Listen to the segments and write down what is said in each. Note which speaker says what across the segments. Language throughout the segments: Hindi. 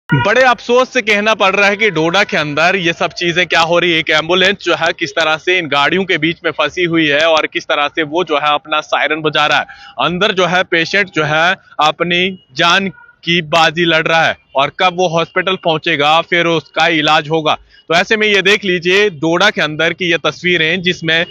Speaker 1: बड़े अफसोस से कहना पड़ रहा है कि डोडा के अंदर ये सब चीजें क्या हो रही है। एक एम्बुलेंस जो है किस तरह से इन गाड़ियों के बीच में फंसी हुई है और किस तरह से वो जो है अपना सायरन बजा रहा है। अंदर जो है पेशेंट जो है अपनी जान की बाजी लड़ रहा है और कब वो हॉस्पिटल पहुंचेगा फिर उसका इलाज होगा। तो ऐसे में ये देख लीजिए डोडा के अंदर की ये तस्वीरें जिसमें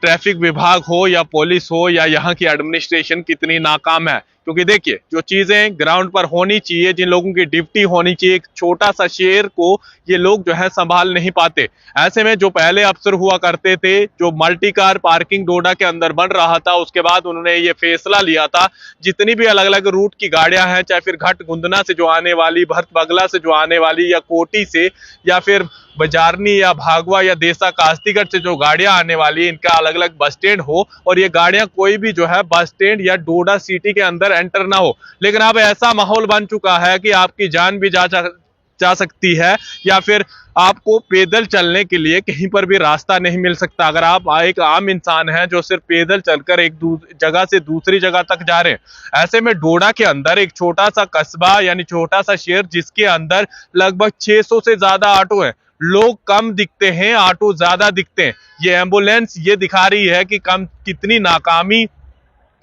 Speaker 1: ट्रैफिक विभाग हो या पुलिस हो या यहाँ की एडमिनिस्ट्रेशन कितनी नाकाम है। क्योंकि देखिए जो चीजें ग्राउंड पर होनी चाहिए, जिन लोगों की ड्यूटी होनी चाहिए, एक छोटा सा शेर को ये लोग जो है संभाल नहीं पाते। ऐसे में जो पहले अफसर हुआ करते थे, जो मल्टी कार पार्किंग डोडा के अंदर बन रहा था, उसके बाद उन्होंने ये फैसला लिया था जितनी भी अलग अलग रूट की गाड़ियां हैं, चाहे फिर घट गुंदना से जो आने वाली, भरत बगला से जो आने वाली, या कोटी से, या फिर बजारनी या भागवा या देसा कास्तीगढ़ से जो गाड़ियां आने वाली, इनका अलग अलग बस स्टैंड हो और ये गाड़ियां कोई भी जो है बस स्टैंड या डोडा सिटी के अंदर एंटर ना हो। लेकिन अब ऐसा माहौल बन चुका है कि आपकी जान भी जा सकती है या फिर आपको पैदल चलने के लिए कहीं पर भी रास्ता नहीं मिल सकता। अगर आप एक आम इंसान हैं जो सिर्फ पैदल चलकर एक जगह से दूसरी जगह तक जा रहे हैं, ऐसे में डोडा के अंदर एक छोटा सा कस्बा यानी छोटा सा शहर जिसके अंदर लगभग 600 से ज्यादा ऑटो है। लोग कम दिखते हैं, ऑटो ज्यादा दिखते हैं। ये एम्बुलेंस ये दिखा रही है कि कितनी नाकामी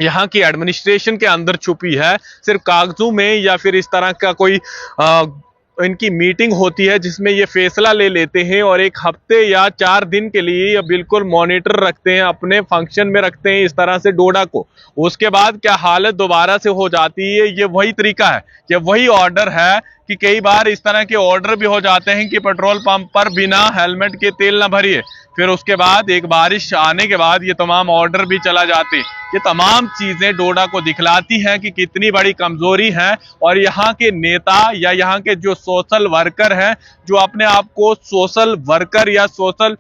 Speaker 1: यहाँ की एडमिनिस्ट्रेशन के अंदर छुपी है। सिर्फ कागजों में या फिर इस तरह का कोई इनकी मीटिंग होती है जिसमें ये फैसला ले लेते हैं और एक हफ्ते या 4 दिन के लिए या बिल्कुल मॉनिटर रखते हैं, अपने फंक्शन में रखते हैं इस तरह से डोडा को। उसके बाद क्या हालत दोबारा से हो जाती है। ये वही तरीका है, ये वही ऑर्डर है कि कई बार इस तरह के ऑर्डर भी हो जाते हैं कि पेट्रोल पंप पर बिना हेलमेट के तेल ना भरिए। फिर उसके बाद एक बारिश आने के बाद ये तमाम ऑर्डर भी चला जाते। ये तमाम चीजें डोडा को दिखलाती हैं कि कितनी बड़ी कमजोरी है। और यहाँ के नेता या यहाँ के जो सोशल वर्कर हैं, जो अपने आप को सोशल वर्कर या सोशल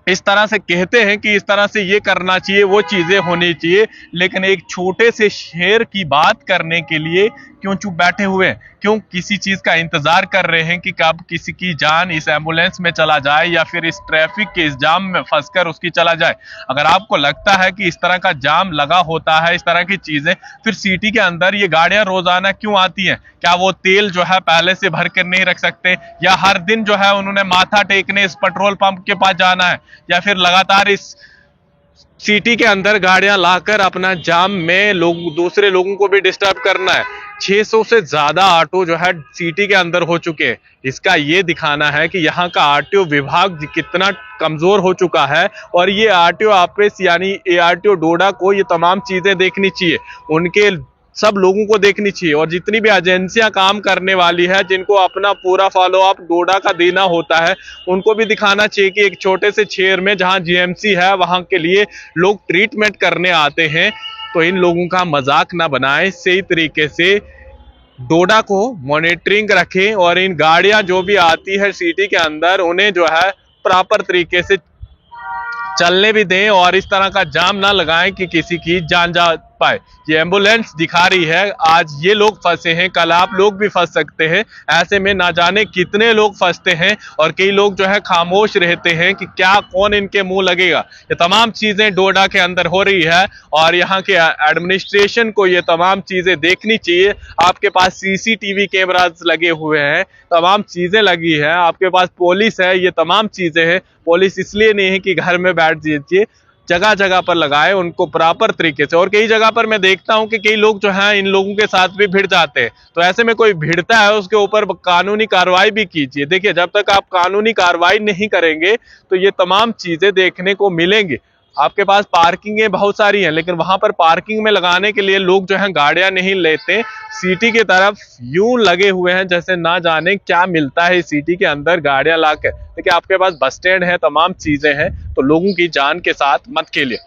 Speaker 1: इस तरह से कहते हैं कि इस तरह से ये करना चाहिए, वो चीजें होनी चाहिए, लेकिन एक छोटे से शेर की बात करने के लिए क्यों चुप बैठे हुए हैं? क्यों किसी चीज का इंतजार कर रहे हैं कि कब किसी की जान इस एम्बुलेंस में चला जाए या फिर इस ट्रैफिक के इस जाम में फंसकर उसकी चला जाए? अगर आपको लगता है कि इस तरह का जाम लगा होता है, इस तरह की चीजें, फिर सिटी के अंदर ये गाड़ियां रोजाना क्यों आती हैं? क्या वो तेल जो है पहले से भर कर नहीं रख सकते, या हर दिन जो है उन्होंने माथा टेकने इस पेट्रोल पंप के पास जाना है, या फिर लगातार इस सिटी के अंदर गाड़ियां लाकर अपना जाम में दूसरे लोगों को भी डिस्टर्ब करना है? 600 से ज्यादा ऑटो जो है सिटी के अंदर हो चुके हैं। इसका ये दिखाना है कि यहाँ का आरटीओ विभाग कितना कमजोर हो चुका है। और ये आरटीओ ऑफिस यानी एआरटीओ डोडा को ये तमाम चीजें देखनी चाहिए, उनके सब लोगों को देखनी चाहिए। और जितनी भी एजेंसियां काम करने वाली है, जिनको अपना पूरा फॉलो अप डोडा का देना होता है, उनको भी दिखाना चाहिए कि एक छोटे से शहर में जहां जीएमसी है वहां के लिए लोग ट्रीटमेंट करने आते हैं, तो इन लोगों का मजाक ना बनाएं। सही तरीके से डोडा को मॉनिटरिंग रखें और इन गाड़ियां जो भी आती है सिटी के अंदर उन्हें जो है प्रॉपर तरीके से चलने भी दें और इस तरह का जाम ना लगाएं कि किसी की जान जा पाए। ये एम्बुलेंस दिखा रही है आज ये लोग फंसे हैं, कल आप लोग भी फंस सकते हैं। ऐसे में ना जाने कितने लोग फंसते हैं और कई लोग जो है खामोश रहते हैं कि क्या कौन इनके मुंह लगेगा। ये तमाम चीजें डोडा के अंदर हो रही है और यहाँ के एडमिनिस्ट्रेशन को ये तमाम चीजें देखनी चाहिए। आपके पास सीसीटीवी कैमरास लगे हुए हैं, तमाम चीजें लगी है, आपके पास पुलिस है, ये तमाम चीजें हैं। पुलिस इसलिए नहीं है कि घर में बैठ जाइए, जगह जगह पर लगाए उनको प्रॉपर तरीके से। और कई जगह पर मैं देखता हूं कि कई लोग जो हैं इन लोगों के साथ भी भिड़ जाते हैं। तो ऐसे में कोई भिड़ता है उसके ऊपर कानूनी कार्रवाई भी कीजिए। देखिए जब तक आप कानूनी कार्रवाई नहीं करेंगे तो ये तमाम चीजें देखने को मिलेंगी। आपके पास पार्किंगें बहुत सारी हैं, लेकिन वहां पर पार्किंग में लगाने के लिए लोग जो हैं गाड़ियां नहीं लेते, सिटी की तरफ यूं लगे हुए हैं जैसे ना जाने क्या मिलता है सिटी के अंदर गाड़ियां लाकर। देखिए आपके पास बस स्टैंड है, तमाम चीजें हैं, तो लोगों की जान के साथ मत खेलिए।